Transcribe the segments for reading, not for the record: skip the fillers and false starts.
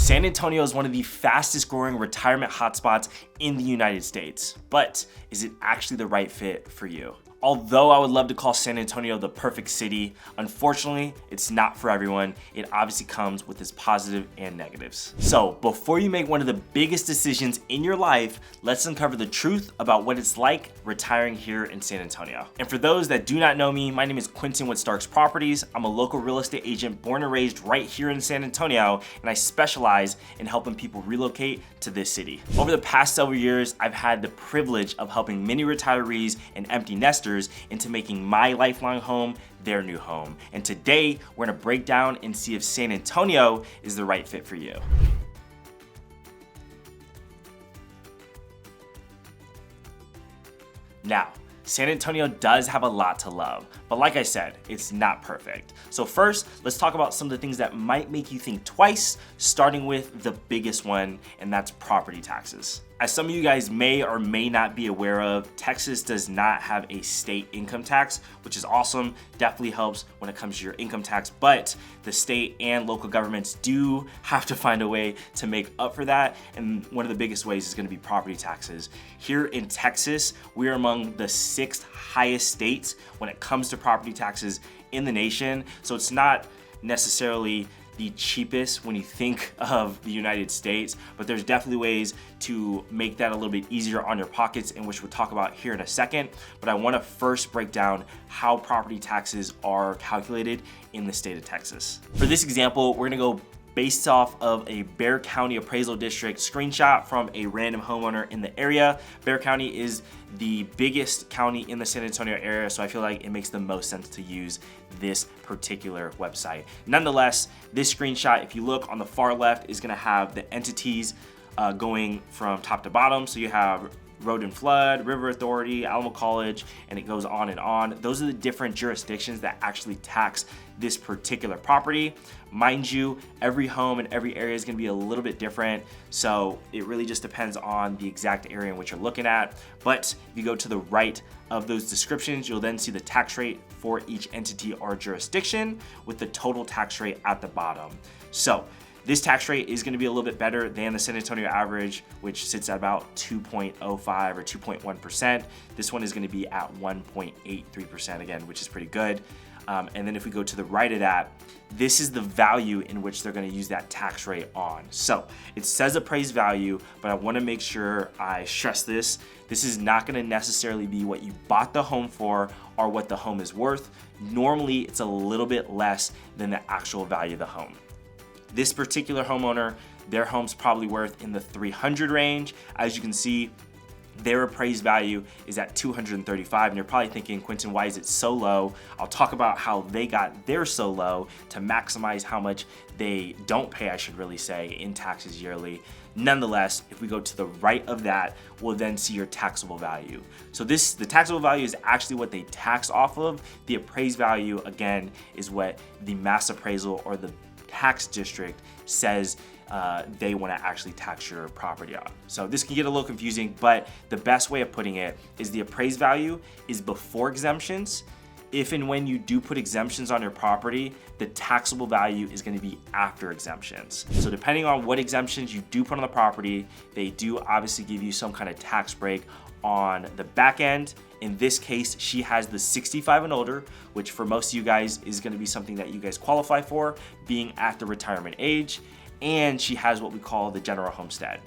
San Antonio is one of the fastest growing retirement hotspots in the United States, but is it actually the right fit for you? Although I would love to call San Antonio the perfect city, unfortunately, it's not for everyone. It obviously comes with its positive and negatives. So before you make one of the biggest decisions in your life, let's uncover the truth about what it's like retiring here in San Antonio. And for those that do not know me, my name is Quinton with Starks Properties. I'm a local real estate agent born and raised right here in San Antonio, and I specialize in helping people relocate to this city. Over the past several years, I've had the privilege of helping many retirees and empty nesters into making my lifelong home their new home. And today, we're gonna break down and see if San Antonio is the right fit for you. Now, San Antonio does have a lot to love, but like I said, it's not perfect. So first, let's talk about some of the things that might make you think twice, starting with the biggest one, and that's property taxes. As some of you guys may or may not be aware of, Texas does not have a state income tax, which is awesome. Definitely helps when it comes to your income tax, but the state and local governments do have to find a way to make up for that. And one of the biggest ways is gonna be property taxes. Here in Texas, we are among the 6th highest states when it comes to property taxes in the nation. So it's not necessarily the cheapest when you think of the United States, but there's definitely ways to make that a little bit easier on your pockets, and which we'll talk about here in a second. But I wanna first break down how property taxes are calculated in the state of Texas. For this example, we're gonna go based off of a Bexar County appraisal district screenshot from a random homeowner in the area. Bexar County is the biggest county in the San Antonio area, so I feel like it makes the most sense to use this particular website. Nonetheless, this screenshot, if you look on the far left, is gonna have the entities going from top to bottom. So you have Road and Flood, River Authority, Alamo College, and it goes on and on. Those are the different jurisdictions that actually tax this particular property. Mind you, every home and every area is gonna be a little bit different, so it really just depends on the exact area in which you're looking at. But if you go to the right of those descriptions, you'll then see the tax rate for each entity or jurisdiction with the total tax rate at the bottom. So this tax rate is gonna be a little bit better than the San Antonio average, which sits at about 2.05 or 2.1%. This one is gonna be at 1.83% again, which is pretty good. And then if we go to the right of that, this is the value in which they're gonna use that tax rate on. So it says appraised value, but I wanna make sure I stress this. This is not gonna necessarily be what you bought the home for or what the home is worth. Normally, it's a little bit less than the actual value of the home. This particular homeowner, their home's probably worth in the 300 range. As you can see, their appraised value is at 235, and you're probably thinking, Quinton, why is it so low? I'll talk about how they got theirs so low to maximize how much they don't pay, I should really say, in taxes yearly. Nonetheless, if we go to the right of that, we'll then see your taxable value. So the taxable value is actually what they tax off of. The appraised value, again, is what the mass appraisal or the tax district says they want to actually tax your property on. So this can get a little confusing, but the best way of putting it is the appraised value is before exemptions. If and when you do put exemptions on your property, the taxable value is going to be after exemptions. So depending on what exemptions you do put on the property, they do obviously give you some kind of tax break on the back end. In this case, she has the 65 and older, which for most of you guys is going to be something that you guys qualify for, being at the retirement age. And she has what we call the general homestead.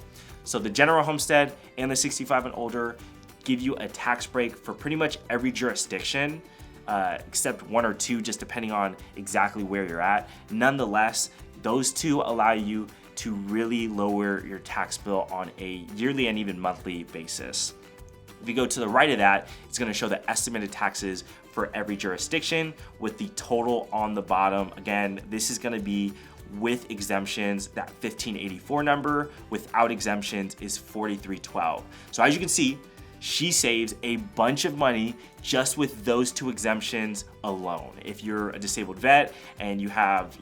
So the general homestead and the 65 and older give you a tax break for pretty much every jurisdiction, except one or two, just depending on exactly where you're at. Nonetheless, those two allow you to really lower your tax bill on a yearly and even monthly basis. If you go to the right of that, it's gonna show the estimated taxes for every jurisdiction with the total on the bottom. Again, this is gonna be with exemptions, that 1584 number. Without exemptions is 4312. So as you can see, she saves a bunch of money just with those two exemptions alone. If you're a disabled vet and you have,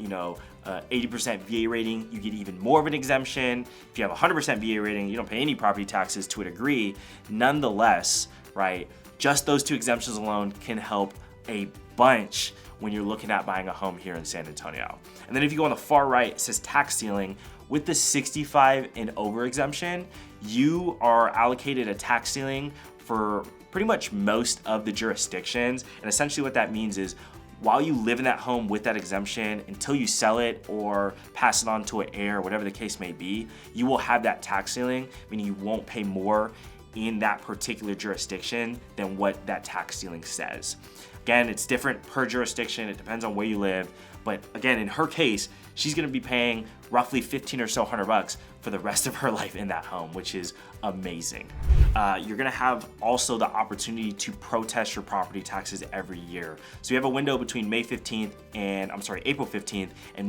80% VA rating, you get even more of an exemption. If you have 100% VA rating, you don't pay any property taxes to a degree. Nonetheless, right, just those two exemptions alone can help a bunch when you're looking at buying a home here in San Antonio. And then if you go on the far right, it says tax ceiling. With the 65 and over exemption, you are allocated a tax ceiling for pretty much most of the jurisdictions. And essentially what that means is while you live in that home with that exemption, until you sell it or pass it on to an heir, whatever the case may be, you will have that tax ceiling, meaning you won't pay more in that particular jurisdiction than what that tax ceiling says. Again, it's different per jurisdiction. It depends on where you live. But again, in her case, she's gonna be paying roughly 15 or so $100 for the rest of her life in that home, which is amazing. You're gonna have also the opportunity to protest your property taxes every year. So you have a window between April 15th and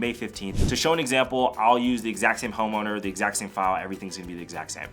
May 15th. To show an example, I'll use the exact same homeowner, the exact same file, everything's gonna be the exact same.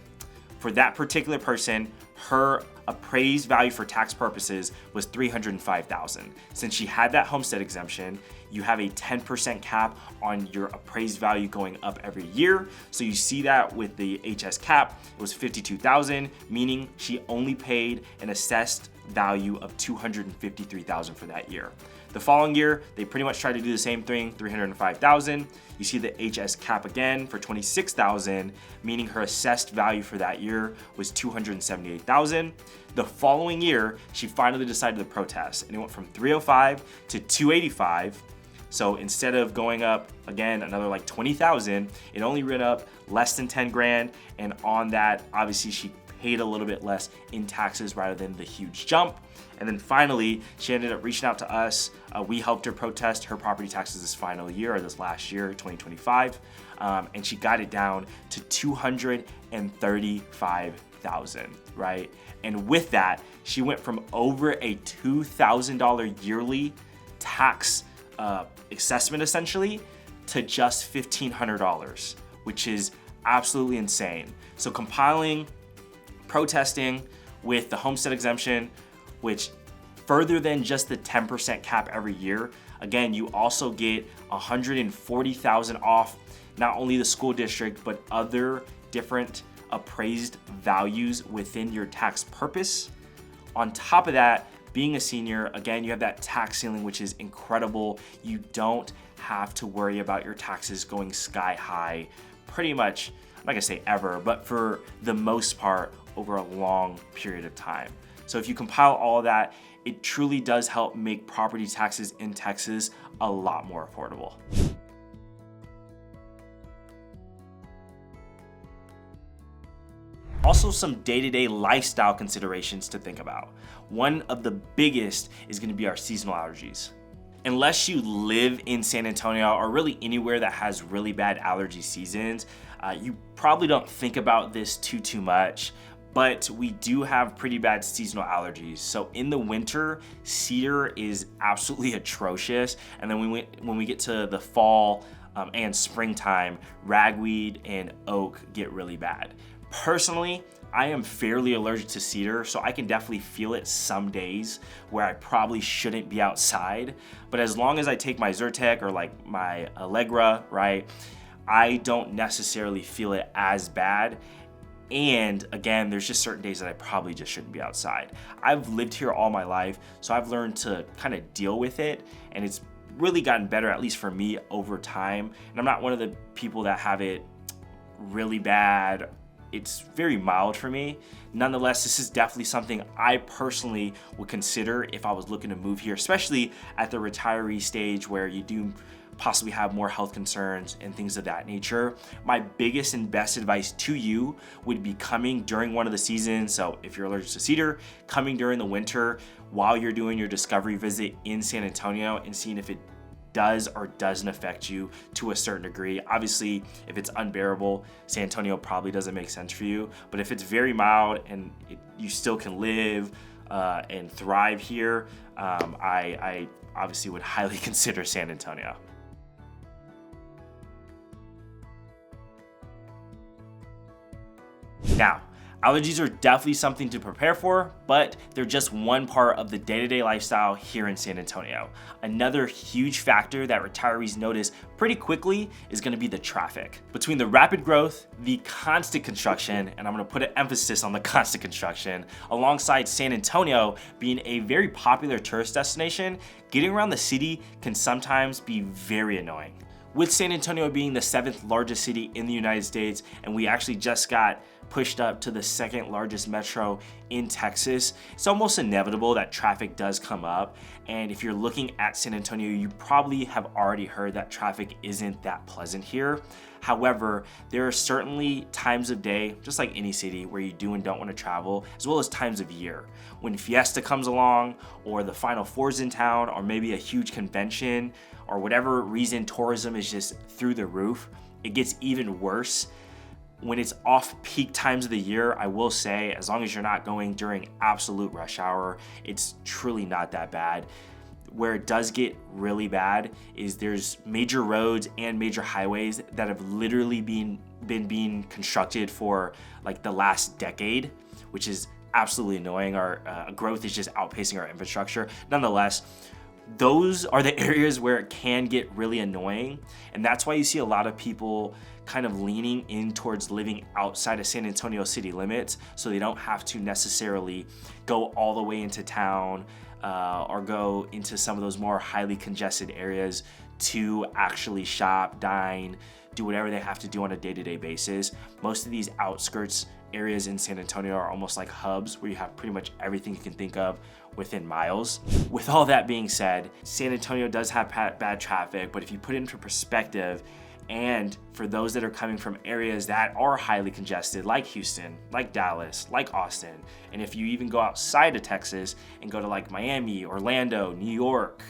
For that particular person, her appraised value for tax purposes was $305,000. Since she had that homestead exemption, you have a 10% cap on your appraised value going up every year. So you see that with the HS cap, it was $52,000, meaning she only paid an assessed value of $253,000 for that year. The following year, they pretty much tried to do the same thing, $305,000. You see the HS cap again for $26,000, meaning her assessed value for that year was $278,000. The following year, she finally decided to protest, and it went from $305 to $285. So instead of going up again another like $20,000, it only went up less than 10 grand, and on that, obviously she paid a little bit less in taxes rather than the huge jump. And then finally, she ended up reaching out to us. We helped her protest her property taxes this final year, or this last year, 2025, and she got it down to $235,000, right? And with that, she went from over a $2,000 yearly tax assessment essentially to just $1,500, which is absolutely insane. So compiling, protesting with the homestead exemption, which further than just the 10% cap every year, again, you also get $140,000 off not only the school district, but other different appraised values within your tax purpose. On top of that, being a senior, again, you have that tax ceiling, which is incredible. You don't have to worry about your taxes going sky high pretty much, I'm not gonna say ever, but for the most part over a long period of time. So if you compile all of that, it truly does help make property taxes in Texas a lot more affordable. Also, some day-to-day lifestyle considerations to think about. One of the biggest is gonna be our seasonal allergies. Unless you live in San Antonio or really anywhere that has really bad allergy seasons, you probably don't think about this too much, but we do have pretty bad seasonal allergies. So in the winter, cedar is absolutely atrocious. And then when we get to the fall and springtime, ragweed and oak get really bad. Personally, I am fairly allergic to cedar, so I can definitely feel it some days where I probably shouldn't be outside. But as long as I take my Zyrtec or like my Allegra, right, I don't necessarily feel it as bad. And again, there's just certain days that I probably just shouldn't be outside. I've lived here all my life, so I've learned to kind of deal with it, and it's really gotten better, at least for me, over time. And I'm not one of the people that have it really bad. It's very mild for me. Nonetheless, this is definitely something I personally would consider if I was looking to move here, especially at the retiree stage where you do possibly have more health concerns and things of that nature. My biggest and best advice to you would be coming during one of the seasons. So if you're allergic to cedar, coming during the winter while you're doing your discovery visit in San Antonio and seeing if it does or doesn't affect you to a certain degree. Obviously, if it's unbearable, San Antonio probably doesn't make sense for you. But if it's very mild and you still can live and thrive here, I obviously would highly consider San Antonio. Now, allergies are definitely something to prepare for, but they're just one part of the day-to-day lifestyle here in San Antonio. Another huge factor that retirees notice pretty quickly is gonna be the traffic. Between the rapid growth, the constant construction, and I'm gonna put an emphasis on the constant construction, alongside San Antonio being a very popular tourist destination, getting around the city can sometimes be very annoying. With San Antonio being the 7th largest city in the United States, and we actually just got pushed up to the 2nd largest metro in Texas, it's almost inevitable that traffic does come up. And if you're looking at San Antonio, you probably have already heard that traffic isn't that pleasant here. However, there are certainly times of day, just like any city, where you do and don't want to travel, as well as times of year. When Fiesta comes along, or the Final Four's in town, or maybe a huge convention, or whatever reason tourism is just through the roof, it gets even worse. When it's off-peak times of the year, I will say, as long as you're not going during absolute rush hour, it's truly not that bad. Where it does get really bad is there's major roads and major highways that have literally been being constructed for like the last decade, which is absolutely annoying. Our growth is just outpacing our infrastructure. Nonetheless, those are the areas where it can get really annoying, and that's why you see a lot of people kind of leaning in towards living outside of San Antonio city limits, so they don't have to necessarily go all the way into town or go into some of those more highly congested areas to actually shop, dine, do whatever they have to do on a day-to-day basis. Most of these outskirts areas in San Antonio are almost like hubs where you have pretty much everything you can think of within miles. With all that being said, San Antonio does have bad traffic, but if you put it into perspective, and for those that are coming from areas that are highly congested, like Houston, like Dallas, like Austin, and if you even go outside of Texas and go to like Miami, Orlando, New York,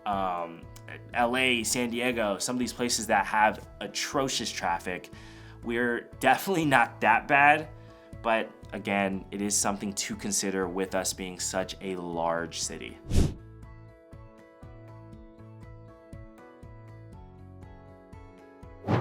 LA, San Diego, some of these places that have atrocious traffic, we're definitely not that bad. But again, it is something to consider with us being such a large city.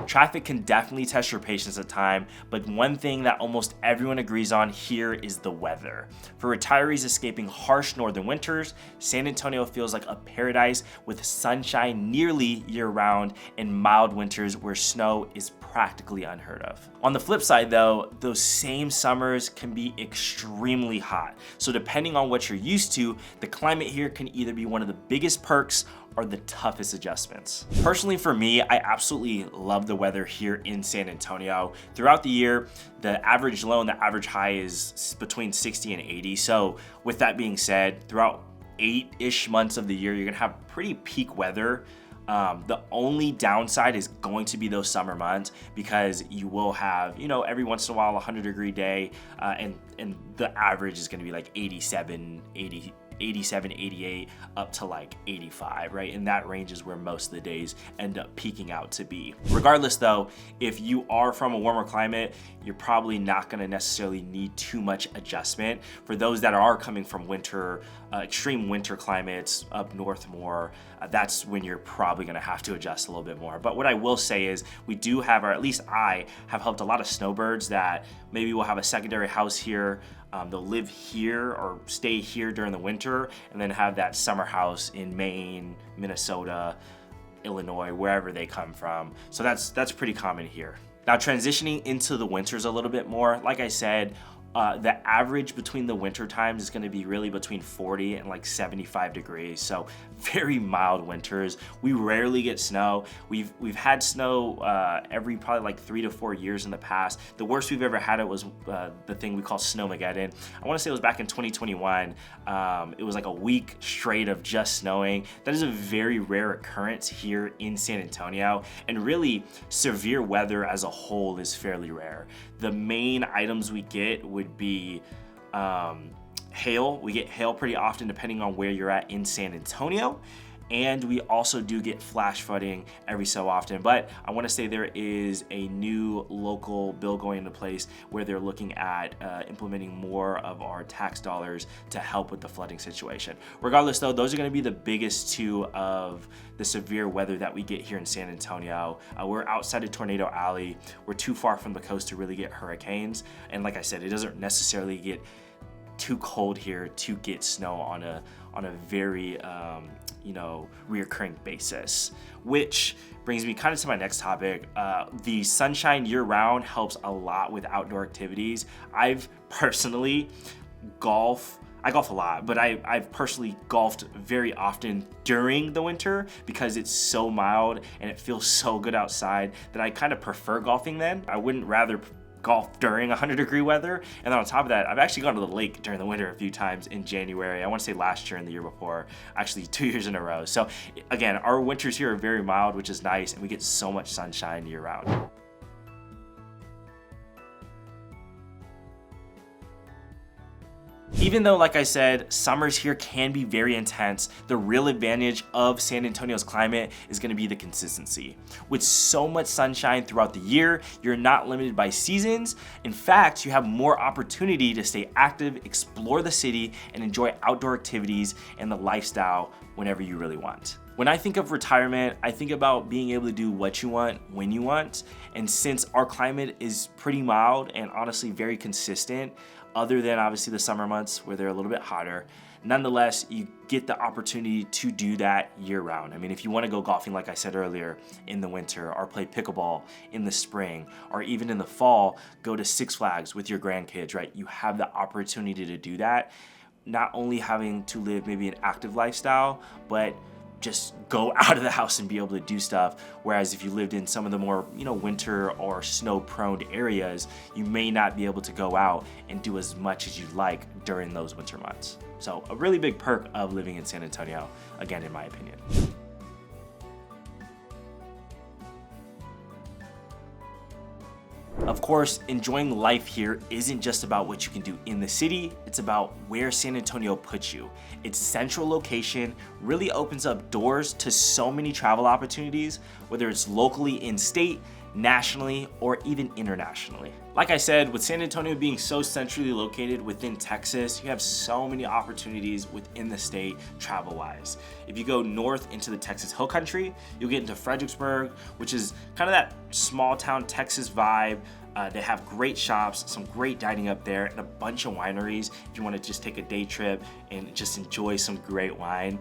Traffic can definitely test your patience at times, but one thing that almost everyone agrees on here is the weather. For retirees escaping harsh northern winters, San Antonio feels like a paradise with sunshine nearly year-round and mild winters where snow is practically unheard of. On the flip side though, those same summers can be extremely hot. So depending on what you're used to, the climate here can either be one of the biggest perks or the toughest adjustments. Personally for me, I absolutely love the weather here in San Antonio. Throughout the year, the average low and the average high is between 60 and 80. So with that being said, throughout 8-ish months of the year, you're gonna have pretty peak weather. The only downside is going to be those summer months, because you will have, every once in a while, a 100-degree day, and the average is gonna be like 87, 88 up to like 85, right? And that range is where most of the days end up peaking out to be. Regardless though, if you are from a warmer climate, you're probably not gonna necessarily need too much adjustment. For those that are coming from winter, extreme winter climates up north more, that's when you're probably gonna have to adjust a little bit more. But what I will say is we do have, or at least I have helped a lot of snowbirds that maybe will have a secondary house here. They'll live here or stay here during the winter and then have that summer house in Maine, Minnesota, Illinois, wherever they come from. So that's pretty common here. Now transitioning into the winters a little bit more, like I said, the average between the winter times is going to be really between 40 and like 75 degrees. So very mild winters. We rarely get snow. We've had snow every probably like 3 to 4 years in the past. The worst we've ever had it was the thing we call Snowmageddon. I want to say it was back in 2021. It was like a week straight of just snowing. That is a very rare occurrence here in San Antonio, and really severe weather as a whole is fairly rare. The main items we get would be hail. We get hail pretty often depending on where you're at in San Antonio. And we also do get flash flooding every so often. But I want to say there is a new local bill going into place where they're looking at implementing more of our tax dollars to help with the flooding situation. Regardless though, those are going to be the biggest two of the severe weather that we get here in San Antonio. We're outside of Tornado Alley. We're too far from the coast to really get hurricanes. And like I said, it doesn't necessarily get too cold here to get snow on a very reoccurring basis, which brings me kind of to my next topic. The sunshine year-round helps a lot with outdoor activities. I've personally golf. I golf a lot, but I've personally golfed very often during the winter because it's so mild and it feels so good outside that I kind of prefer golfing then. I wouldn't rather golf during 100-degree weather. And then on top of that, I've actually gone to the lake during the winter a few times in January. I want to say last year and the year before, actually 2 years in a row. So again, our winters here are very mild, which is nice, and we get so much sunshine year round. Even though, like I said, summers here can be very intense, the real advantage of San Antonio's climate is going to be the consistency. With so much sunshine throughout the year, you're not limited by seasons. In fact, you have more opportunity to stay active, explore the city, and enjoy outdoor activities and the lifestyle whenever you really want. When I think of retirement, I think about being able to do what you want, when you want. And since our climate is pretty mild and honestly very consistent, other than obviously the summer months where they're a little bit hotter, nonetheless, you get the opportunity to do that year round. I mean, if you want to go golfing, like I said earlier, in the winter, or play pickleball in the spring, or even in the fall, go to Six Flags with your grandkids, right? You have the opportunity to do that, not only having to live maybe an active lifestyle, but just go out of the house and be able to do stuff. Whereas if you lived in some of the more, winter or snow prone areas, you may not be able to go out and do as much as you'd like during those winter months. So a really big perk of living in San Antonio, again, in my opinion. Of course, enjoying life here isn't just about what you can do in the city, it's about where San Antonio puts you. Its central location really opens up doors to so many travel opportunities, whether it's locally in-state, nationally, or even internationally. Like I said, with San Antonio being so centrally located within Texas, you have so many opportunities within the state travel-wise. If you go north into the Texas Hill Country, you'll get into Fredericksburg, which is kind of that small town Texas vibe. They have great shops, some great dining up there, and a bunch of wineries if you want to just take a day trip and just enjoy some great wine.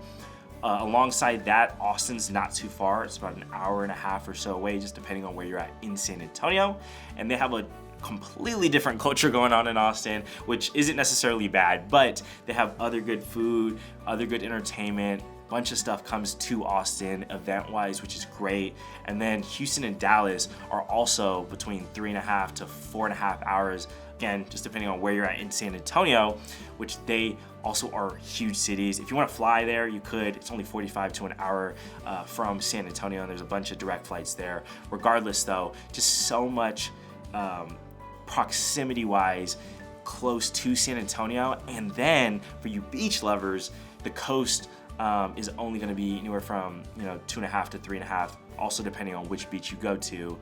Alongside that, Austin's not too far. It's about an hour and a half or so away, just depending on where you're at in San Antonio. And they have a completely different culture going on in Austin, which isn't necessarily bad, but they have other good food, other good entertainment. Bunch of stuff comes to Austin event-wise, which is great. And then Houston and Dallas are also between 3.5 to 4.5 hours, again, just depending on where you're at in San Antonio, which they also are huge cities. If you want to fly there, you could. It's only 45 to an hour from San Antonio, and there's a bunch of direct flights there. Regardless though, just so much proximity-wise close to San Antonio. And then for you beach lovers, the coast is only going to be anywhere from 2.5 to 3.5, also depending on which beach you go to,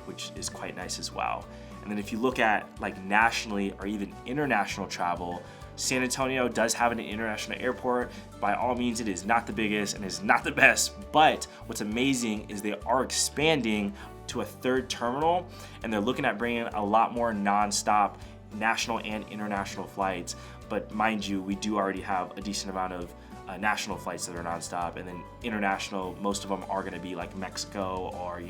which is quite nice as well. And then if you look at like nationally or even international travel, San Antonio does have an international airport. By all means, it is not the biggest and is not the best, but what's amazing is they are expanding to a third terminal, and they're looking at bringing a lot more non-stop national and international flights. But mind you, we do already have a decent amount of national flights that are nonstop, and then international, most of them are going to be like Mexico or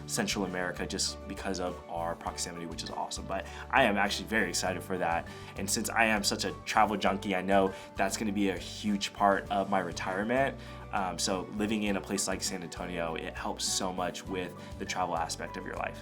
Central America, just because of our proximity, which is awesome. But I am actually very excited for that, and since I am such a travel junkie, I know that's going to be a huge part of my retirement. So living in a place like San Antonio, it helps so much with the travel aspect of your life.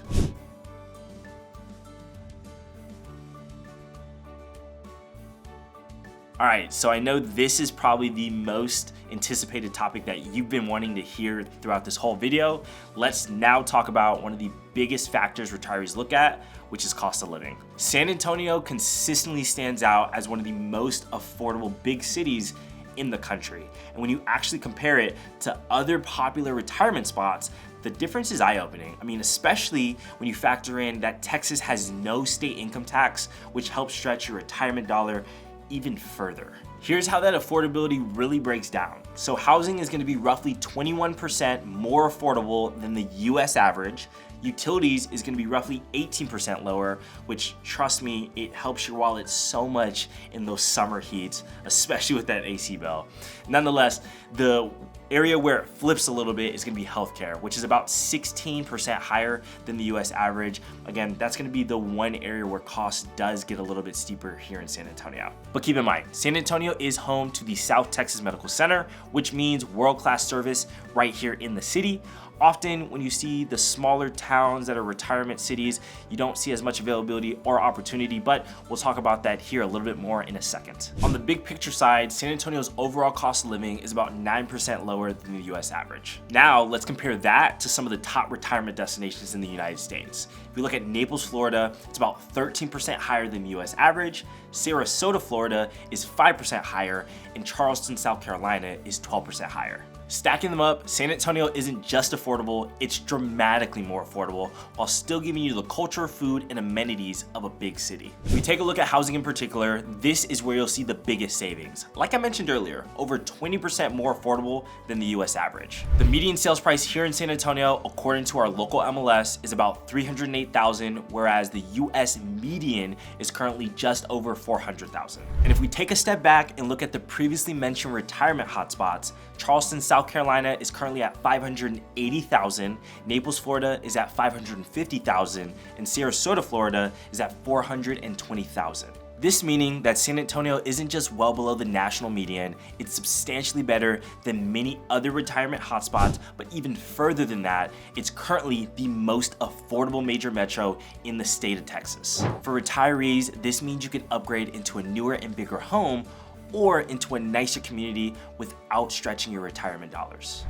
All right, so I know this is probably the most anticipated topic that you've been wanting to hear throughout this whole video. Let's now talk about one of the biggest factors retirees look at, which is cost of living. San Antonio consistently stands out as one of the most affordable big cities in the country. And when you actually compare it to other popular retirement spots, the difference is eye-opening. I mean, especially when you factor in that Texas has no state income tax, which helps stretch your retirement dollar even further. Here's how that affordability really breaks down. So housing is going to be roughly 21% more affordable than the US average. Utilities is going to be roughly 18% lower, which, trust me, it helps your wallet so much in those summer heats, especially with that AC bill. Nonetheless, the Area where it flips a little bit is gonna be healthcare, which is about 16% higher than the US average. Again, that's gonna be the one area where cost does get a little bit steeper here in San Antonio. But keep in mind, San Antonio is home to the South Texas Medical Center, which means world-class service right here in the city. Often when you see the smaller towns that are retirement cities, you don't see as much availability or opportunity, but we'll talk about that here a little bit more in a second. On the big picture side, San Antonio's overall cost of living is about 9% lower than the US average. Now let's compare that to some of the top retirement destinations in the United States. If you look at Naples, Florida, it's about 13% higher than the US average. Sarasota, Florida is 5% higher, and Charleston, South Carolina is 12% higher. Stacking them up, San Antonio isn't just affordable, it's dramatically more affordable while still giving you the culture, food, and amenities of a big city. If we take a look at housing in particular, this is where you'll see the biggest savings. Like I mentioned earlier, over 20% more affordable than the US average. The median sales price here in San Antonio, according to our local MLS, is about $308,000, whereas the US median is currently just over $400,000. And if we take a step back and look at the previously mentioned retirement hotspots, Charleston, South Carolina is currently at $580,000, Naples, Florida is at $550,000, and Sarasota, Florida is at $420,000. This meaning that San Antonio isn't just well below the national median, it's substantially better than many other retirement hotspots, but even further than that, it's currently the most affordable major metro in the state of Texas. For retirees, this means you can upgrade into a newer and bigger home or into a nicer community without stretching your retirement dollars.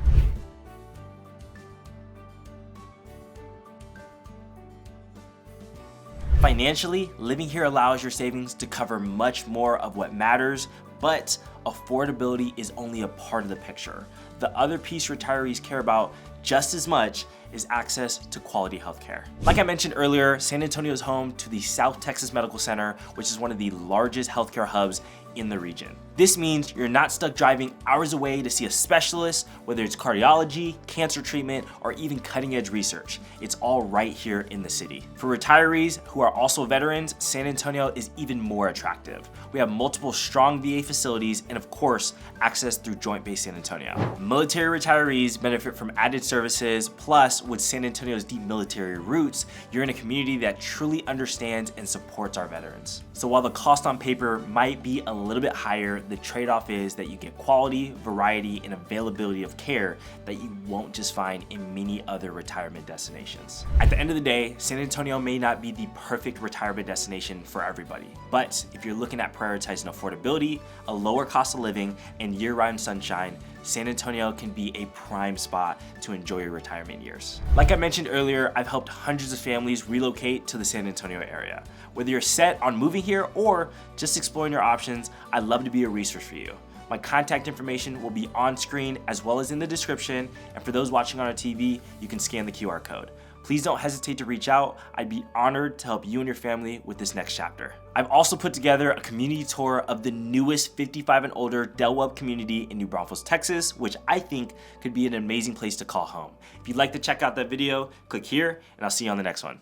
Financially, living here allows your savings to cover much more of what matters, but affordability is only a part of the picture. The other piece retirees care about just as much is access to quality healthcare. Like I mentioned earlier, San Antonio is home to the South Texas Medical Center, which is one of the largest healthcare hubs in the region. This means you're not stuck driving hours away to see a specialist, whether it's cardiology, cancer treatment, or even cutting edge research. It's all right here in the city. For retirees who are also veterans, San Antonio is even more attractive. We have multiple strong VA facilities and of course, access through Joint Base San Antonio. Military retirees benefit from added services, plus with San Antonio's deep military roots, you're in a community that truly understands and supports our veterans. So while the cost on paper might be a little bit higher, the trade-off is that you get quality, variety, and availability of care that you won't just find in many other retirement destinations. At the end of the day, San Antonio may not be the perfect retirement destination for everybody, but if you're looking at prioritizing affordability, a lower cost of living, and year-round sunshine, San Antonio can be a prime spot to enjoy your retirement years. Like I mentioned earlier, I've helped hundreds of families relocate to the San Antonio area. Whether you're set on moving here or just exploring your options, I'd love to be a resource for you. My contact information will be on screen as well as in the description, and for those watching on our TV, you can scan the QR code. Please don't hesitate to reach out. I'd be honored to help you and your family with this next chapter. I've also put together a community tour of the newest 55 and older Del Webb community in New Braunfels, Texas, which I think could be an amazing place to call home. If you'd like to check out that video, click here, and I'll see you on the next one.